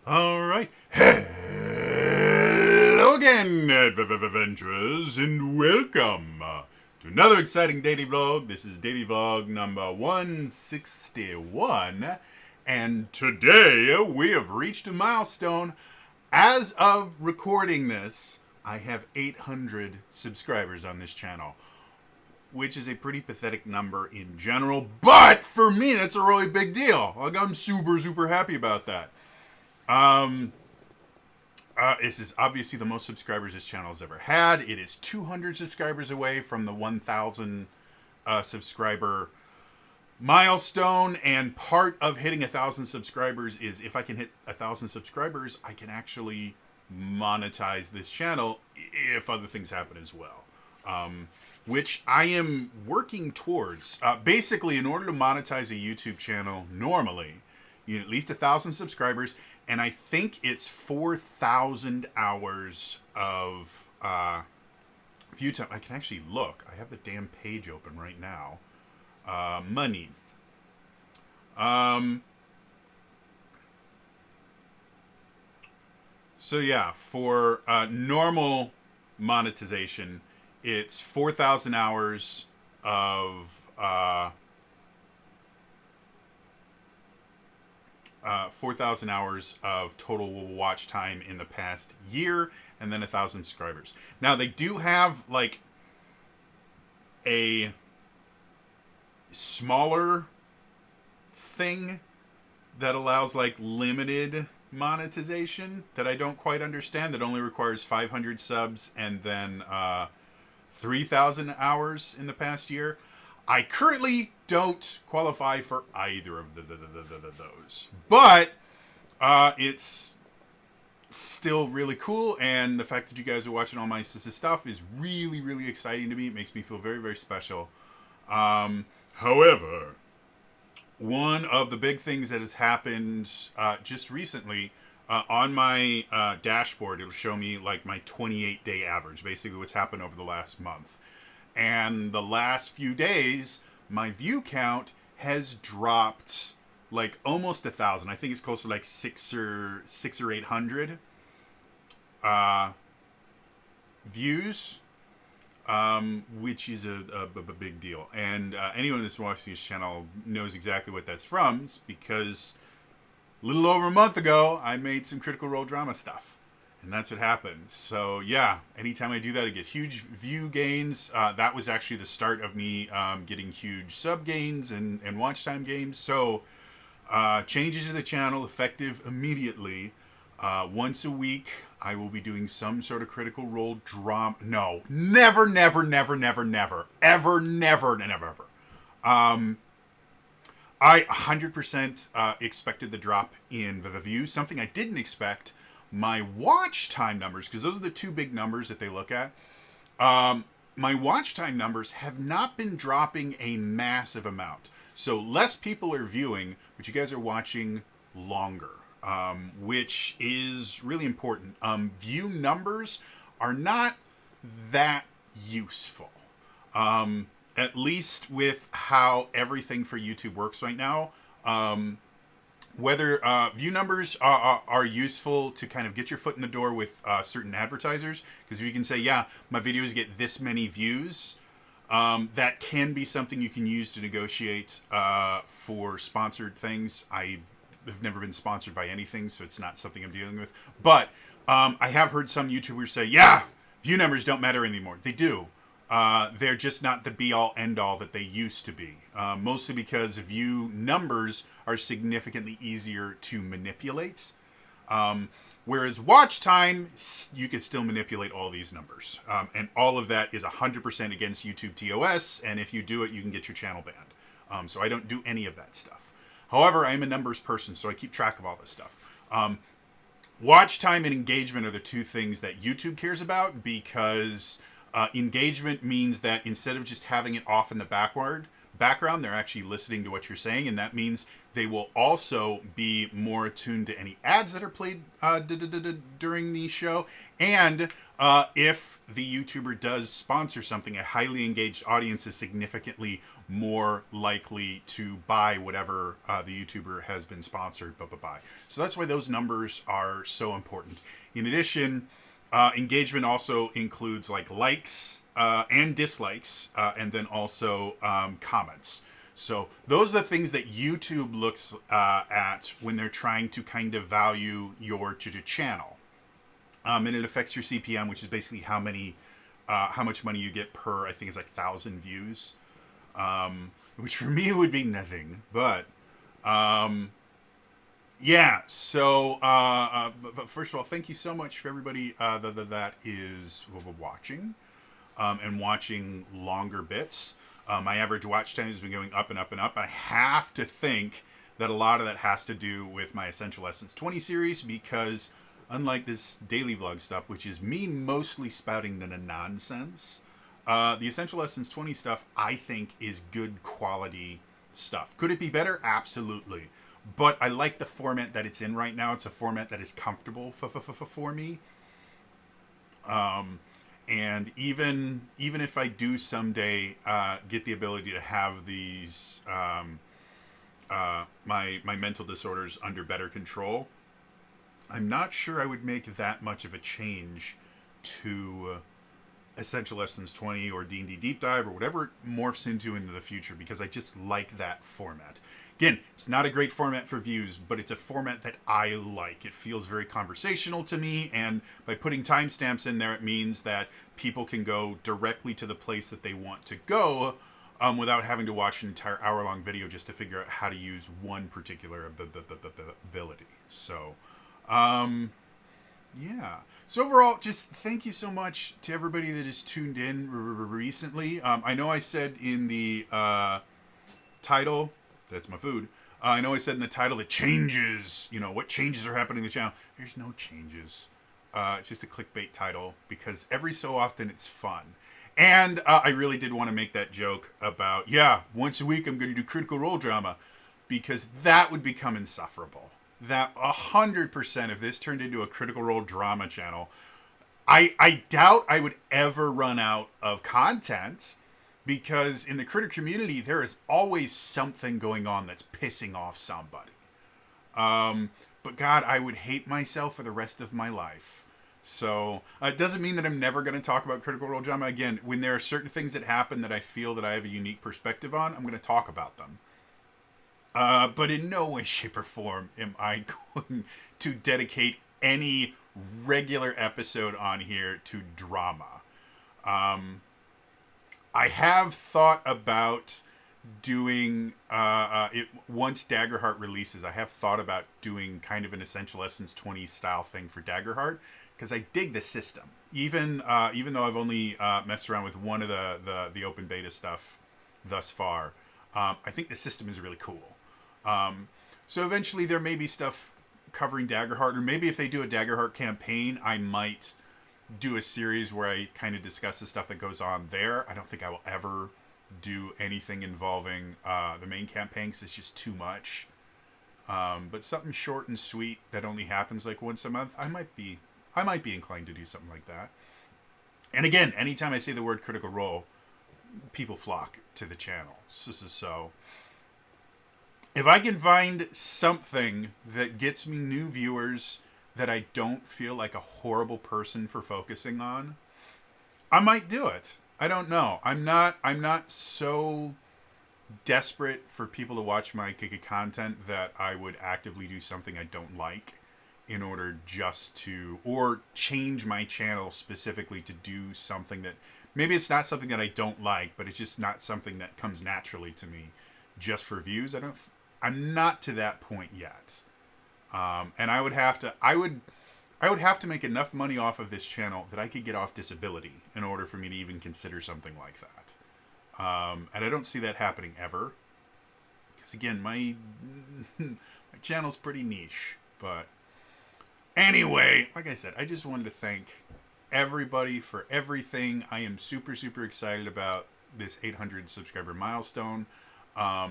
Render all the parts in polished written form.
All right. Hello again, adventurers, and welcome to another exciting daily vlog. This is daily vlog number 161, and today we have reached a milestone. As of recording this, I have 800 subscribers on this channel, which is a pretty pathetic number in general, but for me, that's a really big deal. Like, I'm super happy about that. This is obviously the most subscribers this channel has ever had. It is 200 subscribers away from the 1,000 subscriber milestone, and part of hitting 1,000 subscribers is if I can hit 1,000 subscribers, I can actually monetize this channel if other things happen as well. Which I am working towards. Basically, in order to monetize a YouTube channel normally, you need at least 1,000 subscribers, and I think it's 4,000 hours of view time. I can actually look. I have the damn page open right now. Monies. So yeah, for normal monetization, it's 4,000 hours of 4,000 hours of total watch time in the past year, and then 1,000 subscribers. Now they do have like a smaller thing that allows like limited monetization that I don't quite understand, that only requires 500 subs and then 3,000 hours in the past year. I currently don't qualify for either of those, but it's still really cool, and the fact that you guys are watching all my stuff is really exciting to me. It makes me feel very special. However, one of the big things that has happened just recently, on my dashboard, it'll show me like my 28-day average, basically what's happened over the last month. And the last few days, my view count has dropped like almost 1,000. I think it's close to like six or 800 views, which is a big deal. And anyone that's watching this channel knows exactly what that's from. It's because a little over a month ago, I made some Critical Role drama stuff. And that's what happened. So yeah, anytime I do that, I get huge view gains. That was actually the start of me getting huge sub gains and watch time gains. So changes to the channel effective immediately. Once a week, I will be doing some sort of Critical Role drama. No, never. I 100% expected the drop in the views. Something I didn't expect, my watch time numbers, because those are the two big numbers that they look at. My watch time numbers have not been dropping a massive amount. So less people are viewing, but you guys are watching longer, which is really important. View numbers are not that useful. At least with how everything for YouTube works right now. Whether view numbers are useful to kind of get your foot in the door with certain advertisers, because if you can say, yeah, my videos get this many views, that can be something you can use to negotiate for sponsored things. I have never been sponsored by anything, so it's not something I'm dealing with. But I have heard some YouTubers say, yeah, view numbers don't matter anymore. They do. They're just not the be-all, end-all that they used to be. Mostly because view numbers are significantly easier to manipulate. Whereas watch time, you can still manipulate all these numbers. And all of that is 100% against YouTube TOS, and if you do it, you can get your channel banned. So I don't do any of that stuff. However, I am a numbers person, so I keep track of all this stuff. Watch time and engagement are the two things that YouTube cares about, because engagement means that instead of just having it off in the background. They're actually listening to what you're saying, and that means they will also be more attuned to any ads that are played during the show. And if the YouTuber does sponsor something, a highly engaged audience is significantly more likely to buy whatever the YouTuber has been sponsored by. So that's why those numbers are so important. In addition, engagement also includes like likes and dislikes, and then also comments. So those are the things that YouTube looks at when they're trying to kind of value your channel. And it affects your CPM, which is basically how much money you get per, I think it's like 1,000 views, which for me would be nothing. But yeah, so but first of all, thank you so much for everybody that is watching and watching longer bits. My average watch time has been going up and up and up. I have to think that a lot of that has to do with my Essential Lessons 20 series, because unlike this daily vlog stuff, which is me mostly spouting the nonsense, the Essential Lessons 20 stuff, I think, is good quality stuff. Could it be better? Absolutely. But I like the format that it's in right now. It's a format that is comfortable for me. And even if I do someday get the ability to have these my mental disorders under better control, I'm not sure I would make that much of a change to Essential Lessons 20 or D&D Deep Dive or whatever it morphs into the future, because I just like that format. Again, it's not a great format for views, but it's a format that I like. It feels very conversational to me, and by putting timestamps in there, it means that people can go directly to the place that they want to go without having to watch an entire hour-long video just to figure out how to use one particular ability. So, yeah. So overall, just thank you so much to everybody that has tuned in recently. I know I said in the title... That's my food. I know I said in the title that changes, what changes are happening to the channel. There's no changes. It's just a clickbait title because every so often it's fun. And I really did want to make that joke about, once a week I'm going to do Critical Role drama, because that would become insufferable. That 100%, if this turned into a Critical Role drama channel, I doubt I would ever run out of content. Because in the critter community, there is always something going on that's pissing off somebody. But God, I would hate myself for the rest of my life. So it doesn't mean that I'm never going to talk about Critical Role drama. Again, when there are certain things that happen that I feel that I have a unique perspective on, I'm going to talk about them. But in no way, shape, or form am I going to dedicate any regular episode on here to drama. I have thought about doing, once Daggerheart releases, I have thought about doing kind of an Essential Lessons 20 style thing for Daggerheart, because I dig the system. Even though I've only messed around with one of the open beta stuff thus far, I think the system is really cool. So eventually there may be stuff covering Daggerheart, or maybe if they do a Daggerheart campaign, I might do a series where I kind of discuss the stuff that goes on there. I don't think I will ever do anything involving the main campaign, because it's just too much. But something short and sweet that only happens like once a month, I might be inclined to do something like that. And again, anytime I say the word Critical Role, people flock to the channel. So if I can find something that gets me new viewers that I don't feel like a horrible person for focusing on, I might do it. I don't know. I'm not so desperate for people to watch my content that I would actively do something I don't like in order just to, or change my channel specifically to do something that, maybe it's not something that I don't like, but it's just not something that comes naturally to me just for views. I'm not to that point yet. And I would have to make enough money off of this channel that I could get off disability in order for me to even consider something like that. And I don't see that happening ever. Because again, my channel's pretty niche. But anyway, like I said, I just wanted to thank everybody for everything. I am super, super excited about this 800 subscriber milestone. I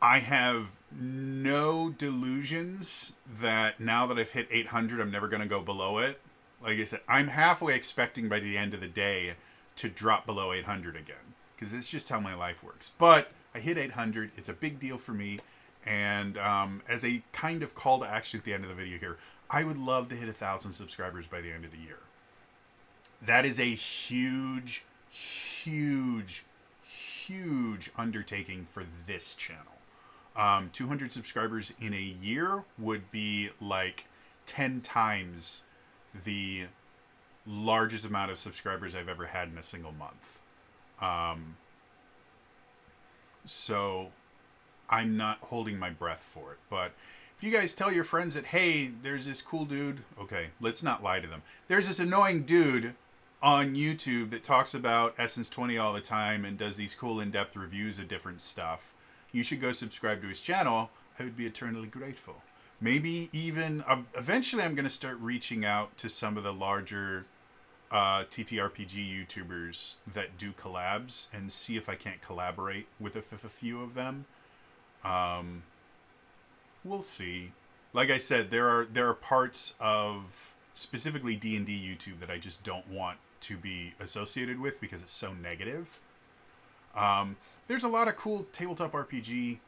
have no delusions that now that I've hit 800, I'm never going to go below it. Like I said, I'm halfway expecting by the end of the day to drop below 800 again, because it's just how my life works. But I hit 800. It's a big deal for me. And as a kind of call to action at the end of the video here, I would love to hit 1,000 subscribers by the end of the year. That is a huge, huge, huge undertaking for this channel. 200 subscribers in a year would be like 10 times the largest amount of subscribers I've ever had in a single month. So I'm not holding my breath for it. But if you guys tell your friends that, hey, there's this cool dude, okay, let's not lie to them. There's this annoying dude on YouTube that talks about Essence 20 all the time and does these cool in-depth reviews of different stuff. You should go subscribe to his channel. I would be eternally grateful. Maybe even, eventually I'm going to start reaching out to some of the larger TTRPG YouTubers that do collabs and see if I can't collaborate with a few of them. We'll see. Like I said, there are parts of specifically D&D YouTube that I just don't want to be associated with because it's so negative. There's a lot of cool tabletop RPG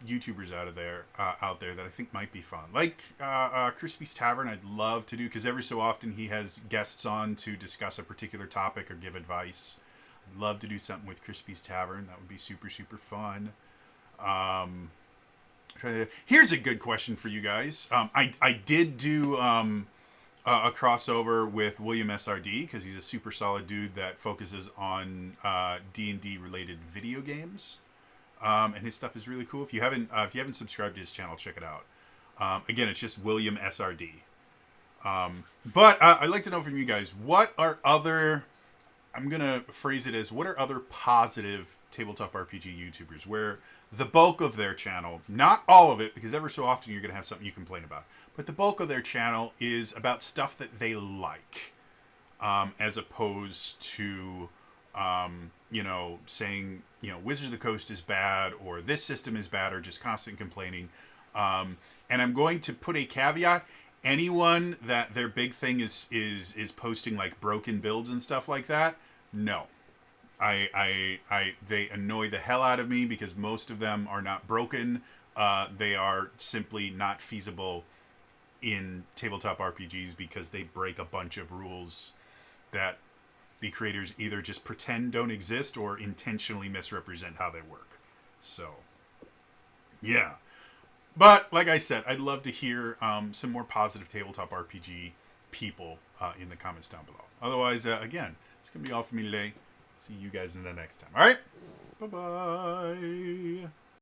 YouTubers out there that I think might be fun. Like Crispy's Tavern, I'd love to do, because every so often he has guests on to discuss a particular topic or give advice. I'd love to do something with Crispy's Tavern. That would be super, super fun. Here's a good question for you guys. I did do a crossover with William SRD, because he's a super solid dude that focuses on D&D related video games. And his stuff is really cool. If you haven't subscribed to his channel, check it out. Again, it's just William SRD. But I'd like to know from you guys, what are other, I'm going to phrase it as, what are other positive tabletop RPG YouTubers where the bulk of their channel, not all of it, because ever so often you're going to have something you complain about, but the bulk of their channel is about stuff that they like, as opposed to, saying, Wizards of the Coast is bad, or this system is bad, or just constant complaining. And I'm going to put a caveat. Anyone that their big thing is posting like broken builds and stuff like that, no. They annoy the hell out of me, because most of them are not broken. They are simply not feasible in tabletop RPGs because they break a bunch of rules that the creators either just pretend don't exist or intentionally misrepresent how they work. So, yeah. But, like I said, I'd love to hear some more positive tabletop RPG people in the comments down below. Otherwise, again, it's going to be all for me today. See you guys in the next time. All right? Bye-bye.